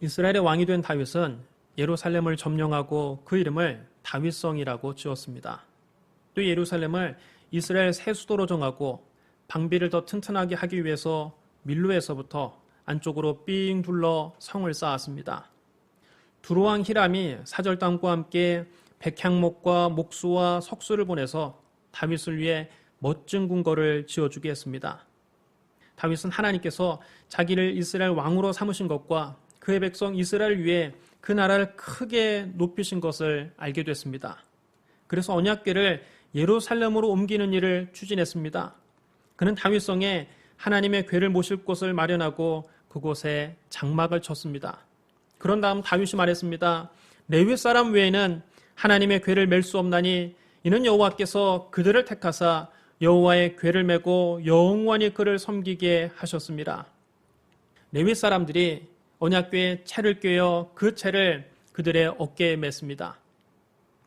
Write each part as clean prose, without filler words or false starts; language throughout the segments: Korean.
이스라엘의 왕이 된 다윗은 예루살렘을 점령하고 그 이름을 다윗성이라고 지었습니다. 또 예루살렘을 이스라엘 새 수도로 정하고 방비를 더 튼튼하게 하기 위해서 밀로에서부터 안쪽으로 삥 둘러 성을 쌓았습니다. 두로왕 히람이 사절단과 함께 백향목과 목수와 석수를 보내서 다윗을 위해 멋진 궁궐을 지어주게 했습니다. 다윗은 하나님께서 자기를 이스라엘 왕으로 삼으신 것과 그의 백성 이스라엘을 위해 그 나라를 크게 높이신 것을 알게 됐습니다. 그래서 언약궤를 예루살렘으로 옮기는 일을 추진했습니다. 그는 다윗성에 하나님의 궤를 모실 곳을 마련하고 그곳에 장막을 쳤습니다. 그런 다음 다윗이 말했습니다. 레위 사람 외에는 하나님의 궤를 맬 수 없나니 이는 여호와께서 그들을 택하사 여호와의 궤를 메고 영원히 그를 섬기게 하셨습니다. 레위 사람들이 언약궤에 채를 꿰어 그 채를 그들의 어깨에 맸습니다.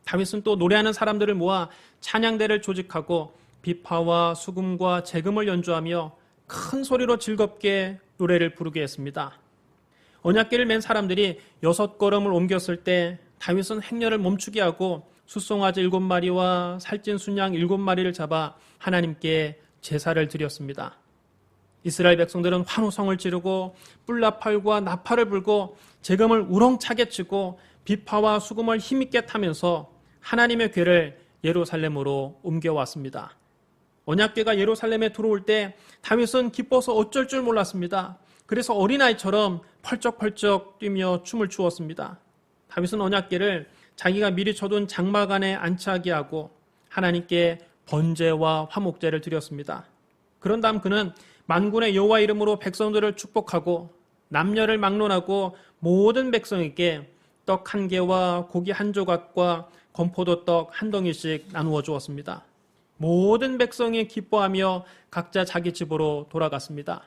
다윗은 또 노래하는 사람들을 모아 찬양대를 조직하고 비파와 수금과 재금을 연주하며 큰 소리로 즐겁게 노래를 부르게 했습니다. 언약궤를 맨 사람들이 6걸음을 옮겼을 때 다윗은 행렬을 멈추게 하고 숫송아지 7마리와 살찐 순양 7마리를 잡아 하나님께 제사를 드렸습니다. 이스라엘 백성들은 환호성을 지르고 뿔나팔과 나팔을 불고 재금을 우렁차게 치고 비파와 수금을 힘있게 타면서 하나님의 궤를 예루살렘으로 옮겨왔습니다. 언약궤가 예루살렘에 들어올 때 다윗은 기뻐서 어쩔 줄 몰랐습니다. 그래서 어린아이처럼 펄쩍펄쩍 뛰며 춤을 추었습니다. 다윗은 언약궤를 자기가 미리 쳐둔 장막 안에 안치하게 하고 하나님께 번제와 화목제를 드렸습니다. 그런 다음 그는 만군의 여호와 이름으로 백성들을 축복하고 남녀를 막론하고 모든 백성에게 떡 1개와 고기 1조각과 건포도 떡 1덩이씩 나누어 주었습니다. 모든 백성이 기뻐하며 각자 자기 집으로 돌아갔습니다.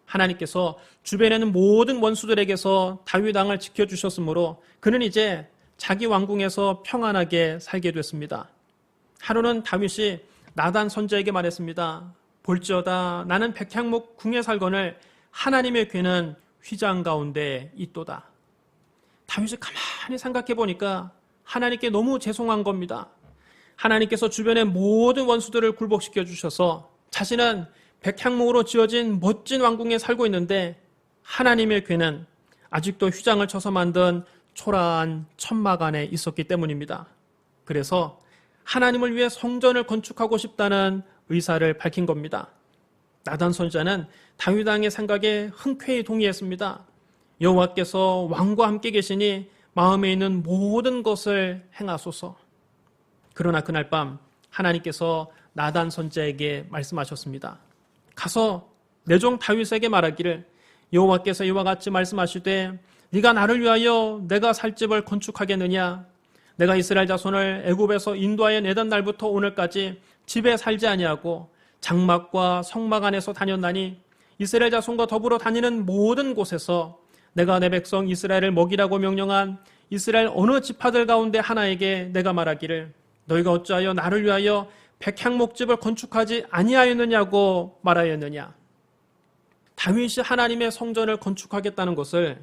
하나님께서 주변에 있는 모든 원수들에게서 다윗 왕을 지켜주셨으므로 그는 이제 자기 왕궁에서 평안하게 살게 됐습니다. 하루는 다윗이 나단 선지자에게 말했습니다. 볼지어다 나는 백향목 궁에 살거늘 하나님의 궤는 휘장 가운데 있도다. 다윗이 가만히 생각해 보니까 하나님께 너무 죄송한 겁니다. 하나님께서 주변의 모든 원수들을 굴복시켜 주셔서 자신은 백향목으로 지어진 멋진 왕궁에 살고 있는데 하나님의 궤는 아직도 휘장을 쳐서 만든 초라한 천막 안에 있었기 때문입니다. 그래서 하나님을 위해 성전을 건축하고 싶다는 의사를 밝힌 겁니다. 나단 선지자는 다윗 왕의 생각에 흔쾌히 동의했습니다. 여호와께서 왕과 함께 계시니 마음에 있는 모든 것을 행하소서. 그러나 그날 밤 하나님께서 나단 선지자에게 말씀하셨습니다. 가서 내 종 다윗에게 말하기를 여호와께서 이와 같이 말씀하시되 네가 나를 위하여 내가 살 집을 건축하겠느냐? 내가 이스라엘 자손을 애굽에서 인도하여 내던 날부터 오늘까지 집에 살지 아니하고 장막과 성막 안에서 다녔나니 이스라엘 자손과 더불어 다니는 모든 곳에서 내가 내 백성 이스라엘을 먹이라고 명령한 이스라엘 어느 지파들 가운데 하나에게 내가 말하기를 너희가 어찌하여 나를 위하여 백향목집을 건축하지 아니하였느냐고 말하였느냐. 다윗이 하나님의 성전을 건축하겠다는 것을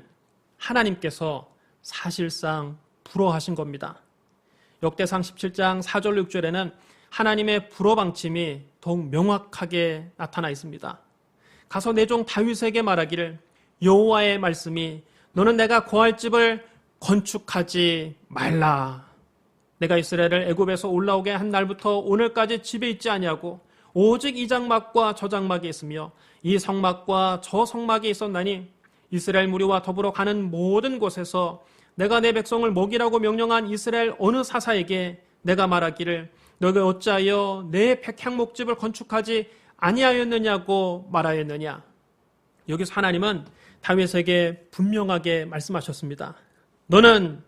하나님께서 사실상 불허하신 겁니다. 역대상 17장 4절 6절에는 하나님의 불허 방침이 더욱 명확하게 나타나 있습니다. 가서 내 종 다윗에게 말하기를 여호와의 말씀이 너는 내가 거할 집을 건축하지 말라. 내가 이스라엘을 애굽에서 올라오게 한 날부터 오늘까지 집에 있지 아니하고 오직 이 장막과 저 장막이 있으며 이 성막과 저 성막이 있었나니 이스라엘 무리와 더불어 가는 모든 곳에서 내가 내 백성을 먹이라고 명령한 이스라엘 어느 사사에게 내가 말하기를 너가 어찌하여 내 백향목집을 건축하지 아니하였느냐고 말하였느냐. 여기서 하나님은 다윗에게 분명하게 말씀하셨습니다. 너는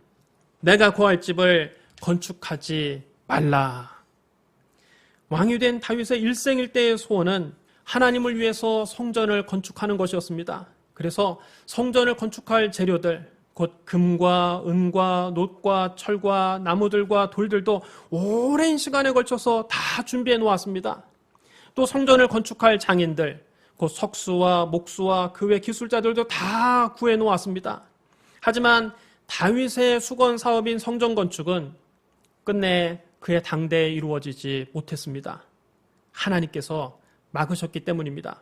내가 거할 집을 건축하지 말라. 왕이 된 다윗의 일생일대의 소원은 하나님을 위해서 성전을 건축하는 것이었습니다. 그래서 성전을 건축할 재료들, 곧 금과 은과 놋과 철과 나무들과 돌들도 오랜 시간에 걸쳐서 다 준비해 놓았습니다. 또 성전을 건축할 장인들, 곧 석수와 목수와 그 외 기술자들도 다 구해 놓았습니다. 하지만 다윗의 수건 사업인 성전 건축은 끝내 그의 당대에 이루어지지 못했습니다. 하나님께서 막으셨기 때문입니다.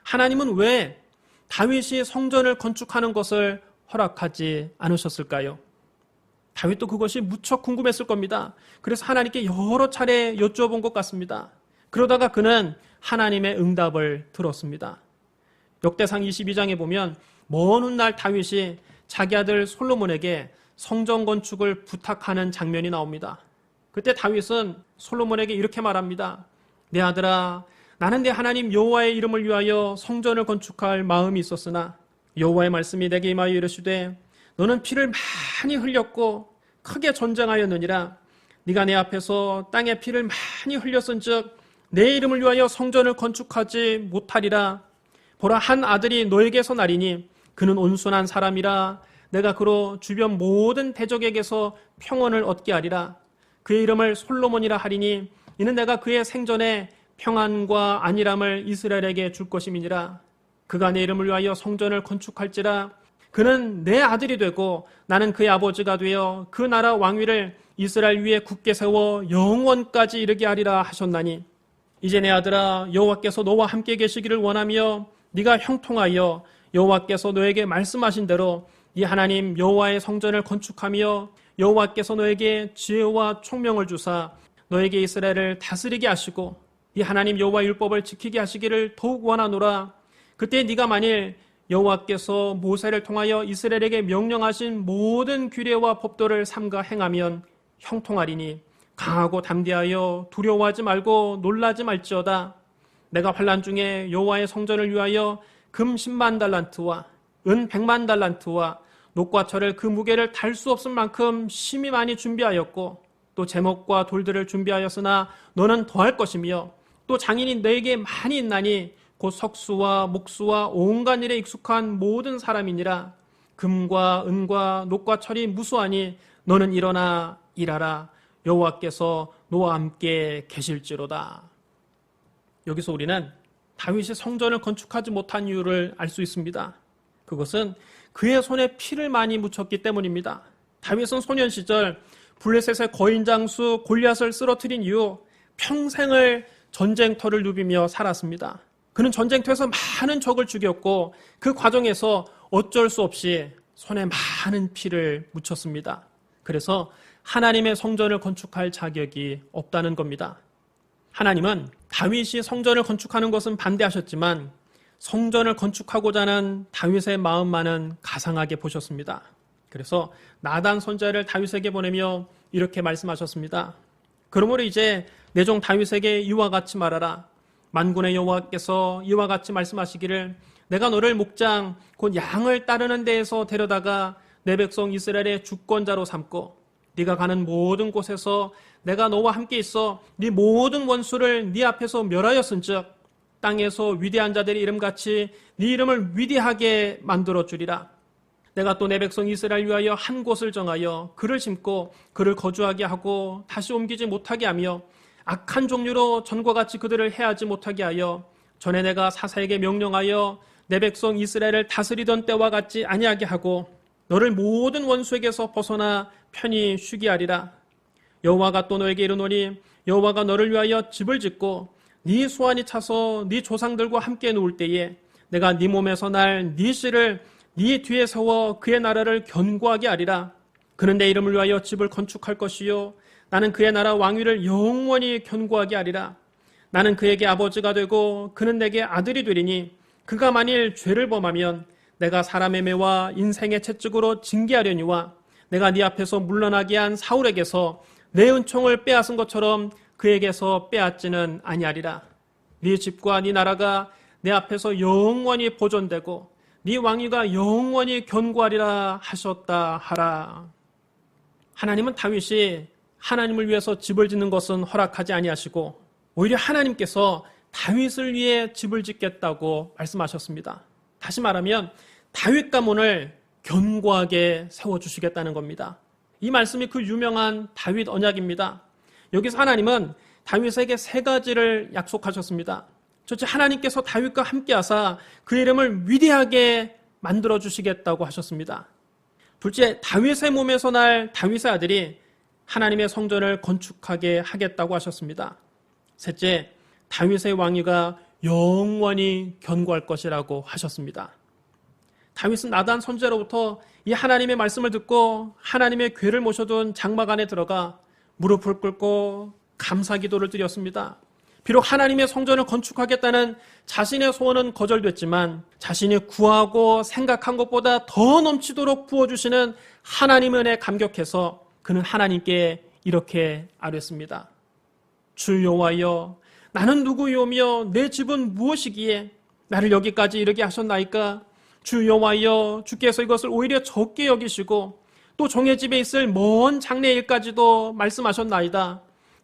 하나님은 왜 다윗이 성전을 건축하는 것을 허락하지 않으셨을까요? 다윗도 그것이 무척 궁금했을 겁니다. 그래서 하나님께 여러 차례 여쭈어본 것 같습니다. 그러다가 그는 하나님의 응답을 들었습니다. 역대상 22장에 보면 먼 훗날 다윗이 자기 아들 솔로몬에게 성전 건축을 부탁하는 장면이 나옵니다. 그때 다윗은 솔로몬에게 이렇게 말합니다. 내 아들아, 나는 내 하나님 여호와의 이름을 위하여 성전을 건축할 마음이 있었으나 여호와의 말씀이 내게 임하여 이르시되 너는 피를 많이 흘렸고 크게 전쟁하였느니라. 네가 내 앞에서 땅에 피를 많이 흘렸은즉 내 이름을 위하여 성전을 건축하지 못하리라. 보라, 한 아들이 너에게서 나리니 그는 온순한 사람이라. 내가 그로 주변 모든 대적에게서 평온을 얻게 하리라. 그의 이름을 솔로몬이라 하리니 이는 내가 그의 생전에 평안과 안일함을 이스라엘에게 줄 것임이니라. 그가 내 이름을 위하여 성전을 건축할지라. 그는 내 아들이 되고 나는 그의 아버지가 되어 그 나라 왕위를 이스라엘 위에 굳게 세워 영원까지 이르게 하리라 하셨나니 이제 내 아들아, 여호와께서 너와 함께 계시기를 원하며 네가 형통하여 여호와께서 너에게 말씀하신 대로 네 하나님 여호와의 성전을 건축하며 여호와께서 너에게 지혜와 총명을 주사 너에게 이스라엘을 다스리게 하시고 네 하나님 여호와의 율법을 지키게 하시기를 더욱 원하노라. 그때 네가 만일 여호와께서 모세를 통하여 이스라엘에게 명령하신 모든 규례와 법도를 삼가 행하면 형통하리니 강하고 담대하여 두려워하지 말고 놀라지 말지어다. 내가 환난 중에 여호와의 성전을 위하여 금 10만 달란트와 은 100만 달란트와 녹과 철을 그 무게를 달 수 없을 만큼 심히 많이 준비하였고 또 제목과 돌들을 준비하였으나 너는 더할 것이며 또 장인이 너에게 많이 있나니 곧 석수와 목수와 온갖 일에 익숙한 모든 사람이니라. 금과 은과 녹과 철이 무수하니 너는 일어나 일하라. 여호와께서 너와 함께 계실지로다. 여기서 우리는 다윗이 성전을 건축하지 못한 이유를 알 수 있습니다. 그것은 그의 손에 피를 많이 묻혔기 때문입니다. 다윗은 소년 시절 블레셋의 거인 장수 골리앗을 쓰러뜨린 이후 평생을 전쟁터를 누비며 살았습니다. 그는 전쟁터에서 많은 적을 죽였고 그 과정에서 어쩔 수 없이 손에 많은 피를 묻혔습니다. 그래서 하나님의 성전을 건축할 자격이 없다는 겁니다. 하나님은 다윗이 성전을 건축하는 것은 반대하셨지만 성전을 건축하고자 하는 다윗의 마음만은 가상하게 보셨습니다. 그래서 나단 선지자를 다윗에게 보내며 이렇게 말씀하셨습니다. 그러므로 이제 내 종 다윗에게 이와 같이 말하라. 만군의 여호와께서 이와 같이 말씀하시기를 내가 너를 목장 곧 양을 따르는 데에서 데려다가 내 백성 이스라엘의 주권자로 삼고 네가 가는 모든 곳에서 내가 너와 함께 있어 네 모든 원수를 네 앞에서 멸하였은즉 땅에서 위대한 자들의 이름같이 네 이름을 위대하게 만들어 주리라. 내가 또 내 백성 이스라엘 위하여 한 곳을 정하여 그를 심고 그를 거주하게 하고 다시 옮기지 못하게 하며 악한 종류로 전과 같이 그들을 해하지 못하게 하여 전에 내가 사사에게 명령하여 내 백성 이스라엘을 다스리던 때와 같이 아니하게 하고 너를 모든 원수에게서 벗어나 편히 쉬게 하리라. 여호와가 또 너에게 이르노니 여호와가 너를 위하여 집을 짓고 네 소환이 차서 네 조상들과 함께 누울 때에 내가 네 몸에서 날 네 씨를 네 뒤에 세워 그의 나라를 견고하게 하리라. 그는 내 이름을 위하여 집을 건축할 것이요 나는 그의 나라 왕위를 영원히 견고하게 하리라. 나는 그에게 아버지가 되고 그는 내게 아들이 되리니 그가 만일 죄를 범하면 내가 사람의 매와 인생의 채찍으로 징계하려니와 내가 네 앞에서 물러나게 한 사울에게서 내 은총을 빼앗은 것처럼 그에게서 빼앗지는 아니하리라. 네 집과 네 나라가 내 앞에서 영원히 보존되고 네 왕위가 영원히 견고하리라 하셨다 하라. 하나님은 다윗이 하나님을 위해서 집을 짓는 것은 허락하지 아니하시고 오히려 하나님께서 다윗을 위해 집을 짓겠다고 말씀하셨습니다. 다시 말하면 다윗 가문을 견고하게 세워주시겠다는 겁니다. 이 말씀이 그 유명한 다윗 언약입니다. 여기서 하나님은 다윗에게 세 가지를 약속하셨습니다. 첫째, 하나님께서 다윗과 함께 하사 그 이름을 위대하게 만들어주시겠다고 하셨습니다. 둘째, 다윗의 몸에서 날 다윗의 아들이 하나님의 성전을 건축하게 하겠다고 하셨습니다. 셋째, 다윗의 왕위가 영원히 견고할 것이라고 하셨습니다. 다윗은 나단 선지자로부터 이 하나님의 말씀을 듣고 하나님의 궤를 모셔둔 장막 안에 들어가 무릎을 꿇고 감사 기도를 드렸습니다. 비록 하나님의 성전을 건축하겠다는 자신의 소원은 거절됐지만 자신이 구하고 생각한 것보다 더 넘치도록 부어주시는 하나님의 은혜에 감격해서 그는 하나님께 이렇게 아뢰었습니다. 주 여호와여, 나는 누구이오며 내 집은 무엇이기에 나를 여기까지 이르게 하셨나이까? 주 여호와여, 주께서 이것을 오히려 적게 여기시고 또 종의 집에 있을 먼 장래 일까지도 말씀하셨나이다.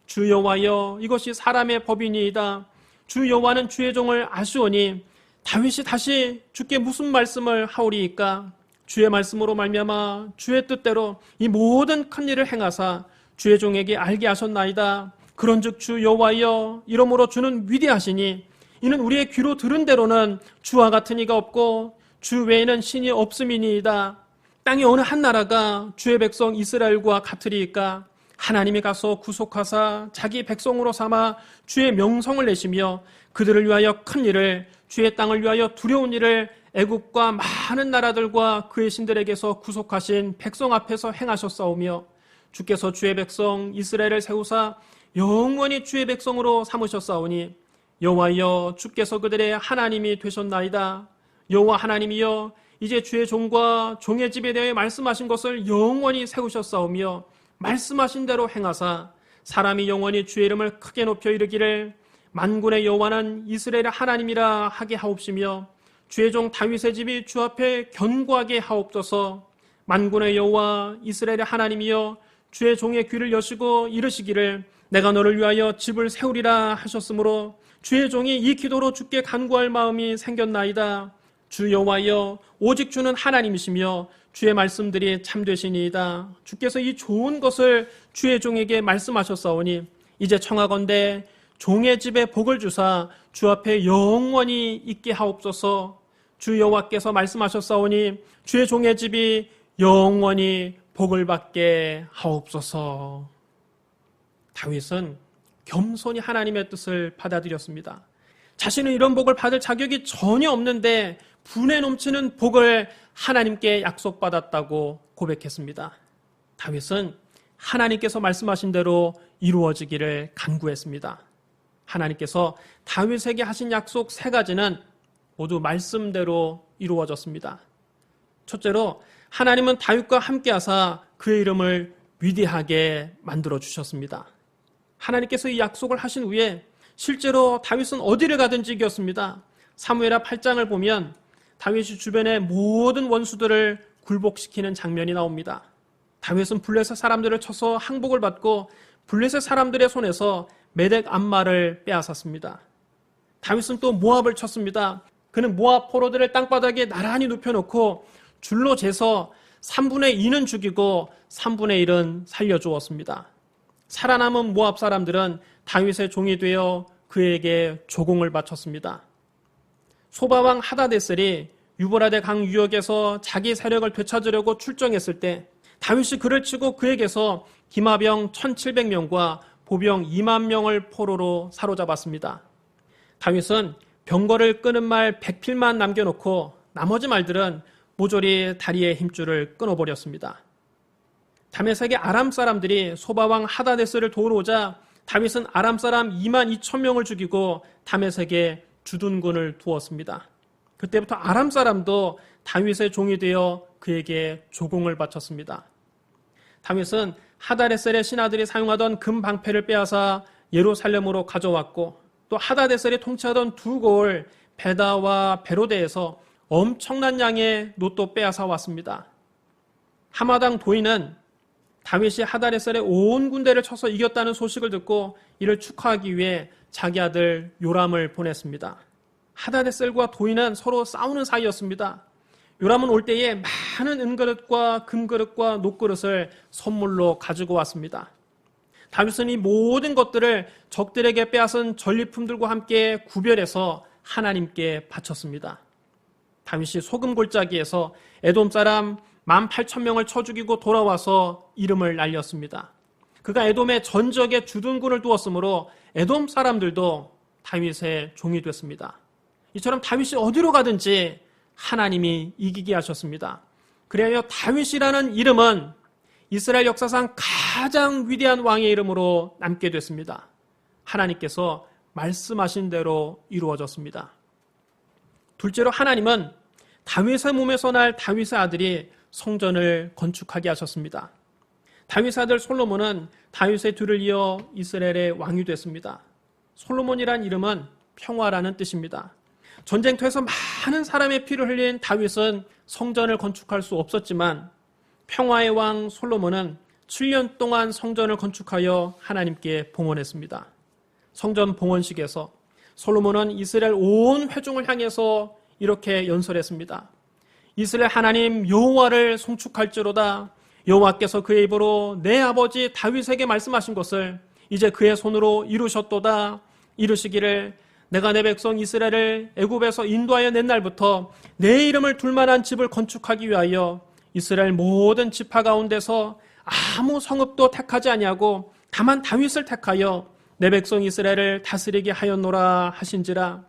주 여호와여, 이것이 사람의 법이니이다. 주 여호와는 주의 종을 아시오니 다윗이 다시 주께 무슨 말씀을 하오리이까? 주의 말씀으로 말미암아 주의 뜻대로 이 모든 큰 일을 행하사 주의 종에게 알게 하셨나이다. 그런즉 주 여호와여, 이러므로 주는 위대하시니 이는 우리의 귀로 들은 대로는 주와 같은 이가 없고 주 외에는 신이 없음이니이다. 땅의 어느 한 나라가 주의 백성 이스라엘과 같으리이까? 하나님이 가서 구속하사 자기 백성으로 삼아 주의 명성을 내시며 그들을 위하여 큰 일을, 주의 땅을 위하여 두려운 일을 애국과 많은 나라들과 그의 신들에게서 구속하신 백성 앞에서 행하셨사오며 주께서 주의 백성 이스라엘을 세우사 영원히 주의 백성으로 삼으셨사오니 여호와여, 주께서 그들의 하나님이 되셨나이다. 여호와 하나님이여, 이제 주의 종과 종의 집에 대해 말씀하신 것을 영원히 세우셨사오며 말씀하신 대로 행하사 사람이 영원히 주의 이름을 크게 높여 이르기를 만군의 여호와는 이스라엘의 하나님이라 하게 하옵시며 주의 종 다윗의 집이 주 앞에 견고하게 하옵소서. 만군의 여호와 이스라엘의 하나님이여, 주의 종의 귀를 여시고 이르시기를 내가 너를 위하여 집을 세우리라 하셨으므로 주의 종이 이 기도로 주께 간구할 마음이 생겼나이다. 주 여호와여, 오직 주는 하나님이시며 주의 말씀들이 참되시니이다. 주께서 이 좋은 것을 주의 종에게 말씀하셨사오니 이제 청하건대 종의 집에 복을 주사 주 앞에 영원히 있게 하옵소서. 주 여호와께서 말씀하셨사오니 주의 종의 집이 영원히 복을 받게 하옵소서. 다윗은 겸손히 하나님의 뜻을 받아들였습니다. 자신은 이런 복을 받을 자격이 전혀 없는데 분에 넘치는 복을 하나님께 약속받았다고 고백했습니다. 다윗은 하나님께서 말씀하신 대로 이루어지기를 간구했습니다. 하나님께서 다윗에게 하신 약속 3가지는 모두 말씀대로 이루어졌습니다. 첫째로 하나님은 다윗과 함께하사 그의 이름을 위대하게 만들어 주셨습니다. 하나님께서 이 약속을 하신 후에 실제로 다윗은 어디를 가든지 이겼습니다. 사무엘하 8장을 보면 다윗이 주변의 모든 원수들을 굴복시키는 장면이 나옵니다. 다윗은 블레셋 사람들을 쳐서 항복을 받고 블레셋 사람들의 손에서 메덱 암마를 빼앗았습니다. 다윗은 또 모압을 쳤습니다. 그는 모압 포로들을 땅바닥에 나란히 눕혀놓고 줄로 재서 3분의 2는 죽이고 3분의 1은 살려주었습니다. 살아남은 모압 사람들은 다윗의 종이 되어 그에게 조공을 바쳤습니다. 소바왕 하다데셀이 유브라데 강 유역에서 자기 세력을 되찾으려고 출정했을 때 다윗이 그를 치고 그에게서 기마병 1700명과 보병 2만 명을 포로로 사로잡았습니다. 다윗은 병거를 끄는 말 100필만 남겨놓고 나머지 말들은 모조리 다리의 힘줄을 끊어버렸습니다. 다메섹의 아람 사람들이 소바왕 하다데스를 도우러 오자 다윗은 아람 사람 2만 2천 명을 죽이고 다메섹에 주둔군을 두었습니다. 그때부터 아람 사람도 다윗의 종이 되어 그에게 조공을 바쳤습니다. 다윗은 하다데셀의 신하들이 사용하던 금 방패를 빼앗아 예루살렘으로 가져왔고 또 하다데셀이 통치하던 2골 베다와 베로데에서 엄청난 양의 놋도 빼앗아 왔습니다. 하마당 도인은 다윗이 하다데셀의 온 군대를 쳐서 이겼다는 소식을 듣고 이를 축하하기 위해 자기 아들 요람을 보냈습니다. 하다데셀과 도인은 서로 싸우는 사이였습니다. 요람은 올 때에 많은 은그릇과 금그릇과 놋그릇을 선물로 가지고 왔습니다. 다윗은 이 모든 것들을 적들에게 빼앗은 전리품들과 함께 구별해서 하나님께 바쳤습니다. 다윗이 소금 골짜기에서 에돔 사람 18,000명을 쳐 죽이고 돌아와서 이름을 날렸습니다. 그가 에돔의 전적에 주둔군을 두었으므로 에돔 사람들도 다윗의 종이 됐습니다. 이처럼 다윗이 어디로 가든지 하나님이 이기게 하셨습니다. 그래야 다윗이라는 이름은 이스라엘 역사상 가장 위대한 왕의 이름으로 남게 됐습니다. 하나님께서 말씀하신 대로 이루어졌습니다. 둘째로 하나님은 다윗의 몸에서 날 다윗의 아들이 성전을 건축하게 하셨습니다. 다윗의 아들 솔로몬은 다윗의 뒤를 이어 이스라엘의 왕이 됐습니다. 솔로몬이란 이름은 평화라는 뜻입니다. 전쟁터에서 많은 사람의 피를 흘린 다윗은 성전을 건축할 수 없었지만 평화의 왕 솔로몬은 7년 동안 성전을 건축하여 하나님께 봉헌했습니다. 성전 봉헌식에서 솔로몬은 이스라엘 온 회중을 향해서 이렇게 연설했습니다. 이스라엘 하나님 여호와를 송축할지로다. 여호와께서 그의 입으로 내 아버지 다윗에게 말씀하신 것을 이제 그의 손으로 이루셨도다. 이루시기를 내가 내 백성 이스라엘을 애굽에서 인도하여 낸 날부터 내 이름을 둘 만한 집을 건축하기 위하여 이스라엘 모든 지파 가운데서 아무 성읍도 택하지 아니하고 다만 다윗을 택하여 내 백성 이스라엘을 다스리게 하였노라 하신지라.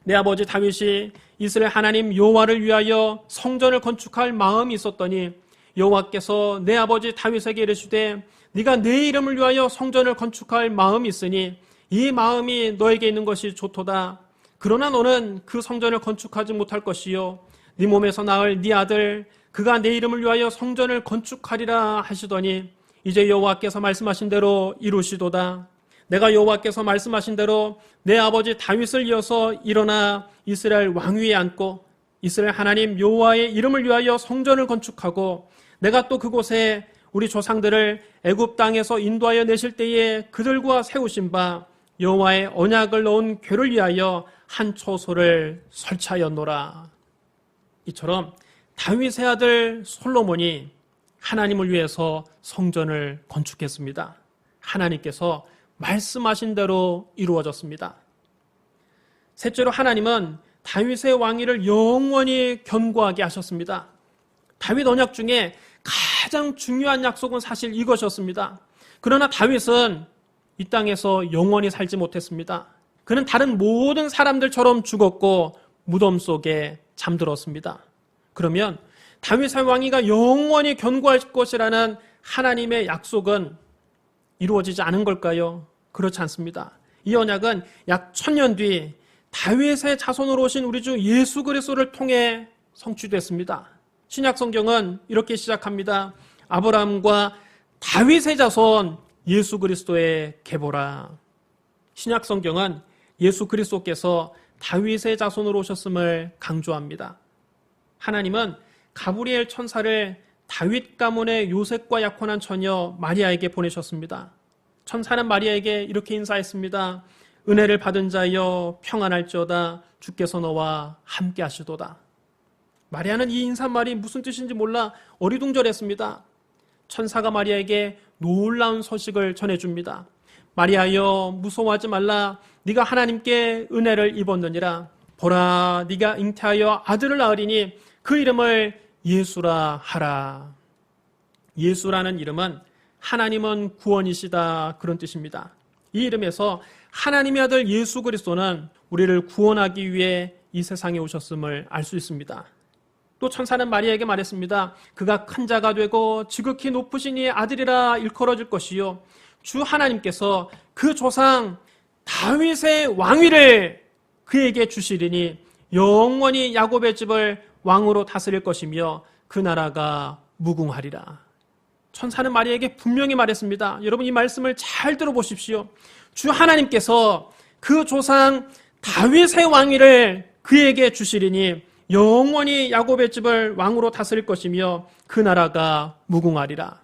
내 아버지 다윗이 이스라엘 하나님 여호와를 위하여 성전을 건축할 마음이 있었더니 여호와께서 내 아버지 다윗에게 이르시되 네가 내 이름을 위하여 성전을 건축할 마음이 있으니 이 마음이 너에게 있는 것이 좋도다. 그러나 너는 그 성전을 건축하지 못할 것이요 네 몸에서 낳을 네 아들 그가 내 이름을 위하여 성전을 건축하리라 하시더니 이제 여호와께서 말씀하신 대로 이루시도다. 내가 여호와께서 말씀하신 대로 내 아버지 다윗을 이어서 일어나 이스라엘 왕위에 앉고 이스라엘 하나님 여호와의 이름을 위하여 성전을 건축하고 내가 또 그곳에 우리 조상들을 애굽 땅에서 인도하여 내실 때에 그들과 세우신 바 여호와의 언약을 넣은 궤를 위하여 한 초소를 설치하였노라. 이처럼 다윗의 아들 솔로몬이 하나님을 위해서 성전을 건축했습니다. 하나님께서 말씀하신 대로 이루어졌습니다. 셋째로 하나님은 다윗의 왕위를 영원히 견고하게 하셨습니다. 다윗 언약 중에 가장 중요한 약속은 사실 이것이었습니다. 그러나 다윗은 이 땅에서 영원히 살지 못했습니다. 그는 다른 모든 사람들처럼 죽었고 무덤 속에 잠들었습니다. 그러면 다윗의 왕위가 영원히 견고할 것이라는 하나님의 약속은 이루어지지 않은 걸까요? 그렇지 않습니다. 이 언약은 약 1000년 뒤 다윗의 자손으로 오신 우리 주 예수 그리스도를 통해 성취됐습니다. 신약 성경은 이렇게 시작합니다. 아브라함과 다윗의 자손 예수 그리스도의 계보라. 신약 성경은 예수 그리스도께서 다윗의 자손으로 오셨음을 강조합니다. 하나님은 가브리엘 천사를 다윗 가문의 요셉과 약혼한 처녀 마리아에게 보내셨습니다. 천사는 마리아에게 이렇게 인사했습니다. 은혜를 받은 자여 평안할지어다. 주께서 너와 함께 하시도다. 마리아는 이 인사말이 무슨 뜻인지 몰라 어리둥절했습니다. 천사가 마리아에게 놀라운 소식을 전해줍니다. 마리아여 무서워하지 말라. 네가 하나님께 은혜를 입었느니라. 보라 네가 잉태하여 아들을 낳으리니 그 이름을 예수라 하라. 예수라는 이름은 하나님은 구원이시다 그런 뜻입니다. 이 이름에서 하나님의 아들 예수 그리스도는 우리를 구원하기 위해 이 세상에 오셨음을 알 수 있습니다. 또 천사는 마리아에게 말했습니다. 그가 큰 자가 되고 지극히 높으신 이의 아들이라 일컬어질 것이요 주 하나님께서 그 조상 다윗의 왕위를 그에게 주시리니 영원히 야곱의 집을 왕으로 다스릴 것이며 그 나라가 무궁하리라. 천사는 마리아에게 분명히 말했습니다. 여러분 이 말씀을 잘 들어보십시오. 주 하나님께서 그 조상 다윗의 왕위를 그에게 주시리니 영원히 야곱의 집을 왕으로 다스릴 것이며 그 나라가 무궁하리라.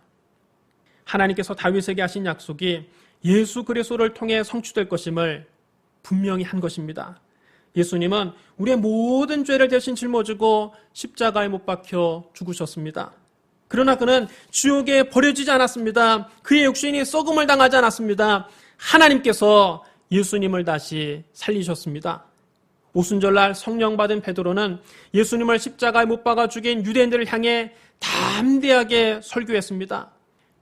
하나님께서 다윗에게 하신 약속이 예수 그리스도를 통해 성취될 것임을 분명히 한 것입니다. 예수님은 우리의 모든 죄를 대신 짊어지고 십자가에 못 박혀 죽으셨습니다. 그러나 그는 지옥에 버려지지 않았습니다. 그의 육신이 썩음을 당하지 않았습니다. 하나님께서 예수님을 다시 살리셨습니다. 오순절날 성령 받은 베드로는 예수님을 십자가에 못 박아 죽인 유대인들을 향해 담대하게 설교했습니다.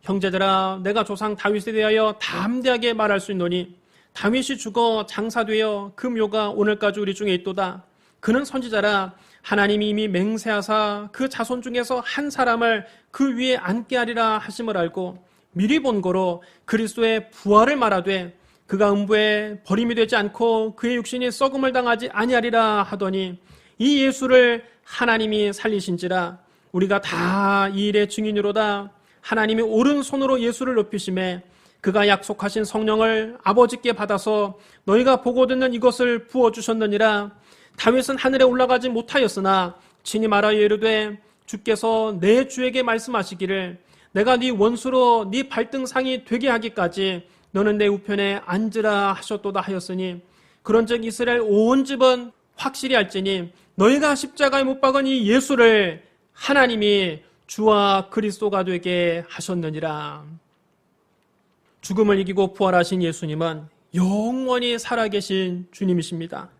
형제들아, 내가 조상 다윗에 대하여 담대하게 말할 수 있노니 다윗이 죽어 장사되어 그 묘가 오늘까지 우리 중에 있도다. 그는 선지자라. 하나님이 이미 맹세하사 그 자손 중에서 한 사람을 그 위에 앉게 하리라 하심을 알고 미리 본 거로 그리스도의 부활을 말하되 그가 음부에 버림이 되지 않고 그의 육신이 썩음을 당하지 아니하리라 하더니 이 예수를 하나님이 살리신지라. 우리가 다 이 일의 증인으로다. 하나님이 오른손으로 예수를 높이심에 그가 약속하신 성령을 아버지께 받아서 너희가 보고 듣는 이것을 부어주셨느니라. 다윗은 하늘에 올라가지 못하였으나 친히 말하여 이르되 주께서 내 주에게 말씀하시기를 내가 네 원수로 네 발등상이 되게 하기까지 너는 내 우편에 앉으라 하셨도다 하였으니 그런즉 이스라엘 온 집은 확실히 알지니 너희가 십자가에 못 박은 이 예수를 하나님이 주와 그리스도가 되게 하셨느니라. 죽음을 이기고 부활하신 예수님은 영원히 살아계신 주님이십니다.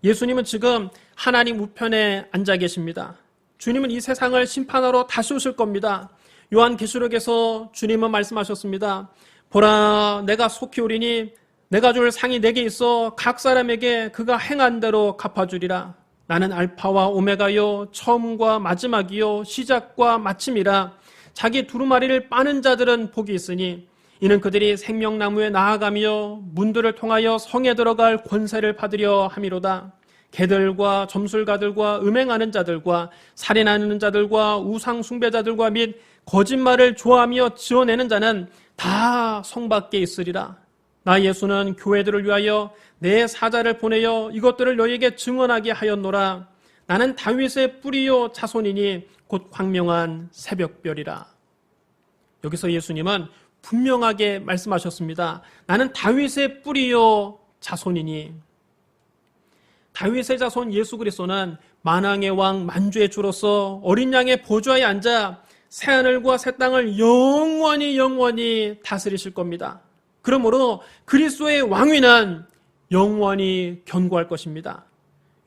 예수님은 지금 하나님 우편에 앉아 계십니다. 주님은 이 세상을 심판하러 다시 오실 겁니다. 요한계시록에서 주님은 말씀하셨습니다. 보라, 내가 속히 오리니 내가 줄 상이 내게 있어 각 사람에게 그가 행한 대로 갚아주리라. 나는 알파와 오메가요 처음과 마지막이요 시작과 마침이라. 자기 두루마리를 빠는 자들은 복이 있으니 이는 그들이 생명나무에 나아가며 문들을 통하여 성에 들어갈 권세를 받으려 함이로다. 개들과 점술가들과 음행하는 자들과 살인하는 자들과 우상 숭배자들과 및 거짓말을 좋아하며 지어내는 자는 다 성 밖에 있으리라. 나 예수는 교회들을 위하여 내 사자를 보내어 이것들을 너희에게 증언하게 하였노라. 나는 다윗의 뿌리요 자손이니 곧 광명한 새벽별이라. 여기서 예수님은 분명하게 말씀하셨습니다. 나는 다윗의 뿌리요 자손이니. 다윗의 자손 예수 그리스도는 만왕의 왕 만주의 주로서 어린 양의 보좌에 앉아 새하늘과 새 땅을 영원히 다스리실 겁니다. 그러므로 그리스도의 왕위는 영원히 견고할 것입니다.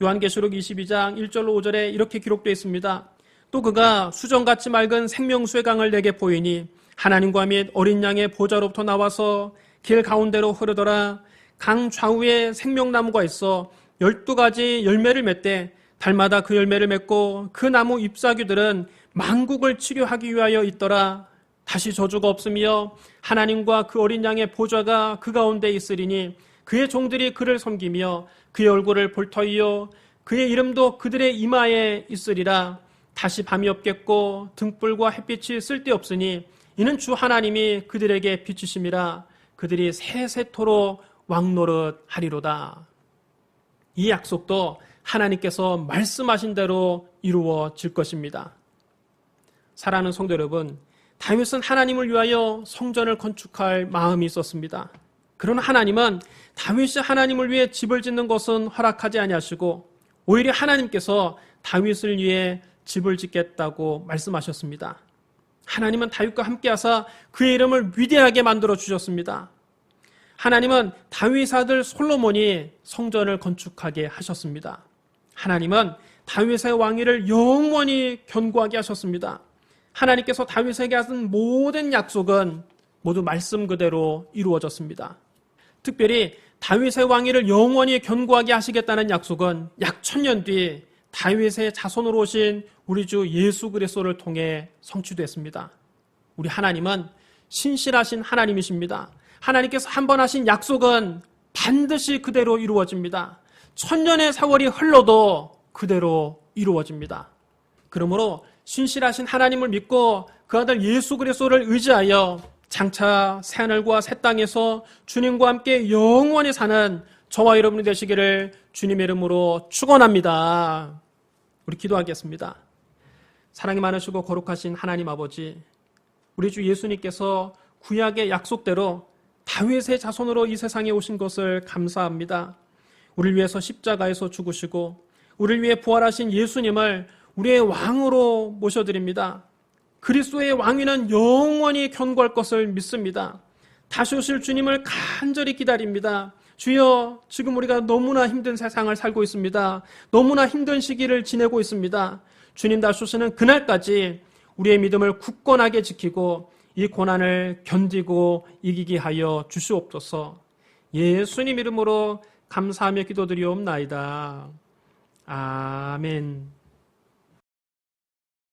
요한계시록 22장 1절로 5절에 이렇게 기록되어 있습니다. 또 그가 수정같이 맑은 생명수의 강을 내게 보이니 하나님과 및 어린 양의 보좌로부터 나와서 길 가운데로 흐르더라. 강 좌우에 생명나무가 있어 12가지 열매를 맺되 달마다 그 열매를 맺고 그 나무 잎사귀들은 만국을 치료하기 위하여 있더라. 다시 저주가 없으며 하나님과 그 어린 양의 보좌가 그 가운데 있으리니 그의 종들이 그를 섬기며 그의 얼굴을 볼 터이요 그의 이름도 그들의 이마에 있으리라. 다시 밤이 없겠고 등불과 햇빛이 쓸데없으니 이는 주 하나님이 그들에게 비추심이라. 그들이 세세토록 왕노릇 하리로다. 이 약속도 하나님께서 말씀하신 대로 이루어질 것입니다. 사랑하는 성도 여러분, 다윗은 하나님을 위하여 성전을 건축할 마음이 있었습니다. 그러나 하나님은 다윗이 하나님을 위해 집을 짓는 것은 허락하지 아니하시고 오히려 하나님께서 다윗을 위해 집을 짓겠다고 말씀하셨습니다. 하나님은 다윗과 함께하사 그의 이름을 위대하게 만들어 주셨습니다. 하나님은 다윗 아들 솔로몬이 성전을 건축하게 하셨습니다. 하나님은 다윗의 왕위를 영원히 견고하게 하셨습니다. 하나님께서 다윗에게 하신 모든 약속은 모두 말씀 그대로 이루어졌습니다. 특별히 다윗의 왕위를 영원히 견고하게 하시겠다는 약속은 약 1000년 뒤 다윗의 자손으로 오신 우리 주 예수 그리스도를 통해 성취됐습니다. 우리 하나님은 신실하신 하나님이십니다. 하나님께서 한 번 하신 약속은 반드시 그대로 이루어집니다. 1000년의 세월이 흘러도 그대로 이루어집니다. 그러므로 신실하신 하나님을 믿고 그 아들 예수 그리스도를 의지하여 장차 새하늘과 새 땅에서 주님과 함께 영원히 사는 저와 여러분이 되시기를 주님의 이름으로 축원합니다. 우리 기도하겠습니다. 사랑이 많으시고 거룩하신 하나님 아버지, 우리 주 예수님께서 구약의 약속대로 다윗의 자손으로 이 세상에 오신 것을 감사합니다. 우리를 위해서 십자가에서 죽으시고 우리를 위해 부활하신 예수님을 우리의 왕으로 모셔드립니다. 그리스도의 왕위는 영원히 견고할 것을 믿습니다. 다시 오실 주님을 간절히 기다립니다. 주여, 지금 우리가 너무나 힘든 세상을 살고 있습니다. 너무나 힘든 시기를 지내고 있습니다. 주님 다소서는 그날까지 우리의 믿음을 굳건하게 지키고 이 고난을 견디고 이기게 하여 주시옵소서. 예수님 이름으로 감사하며 기도드리옵나이다. 아멘.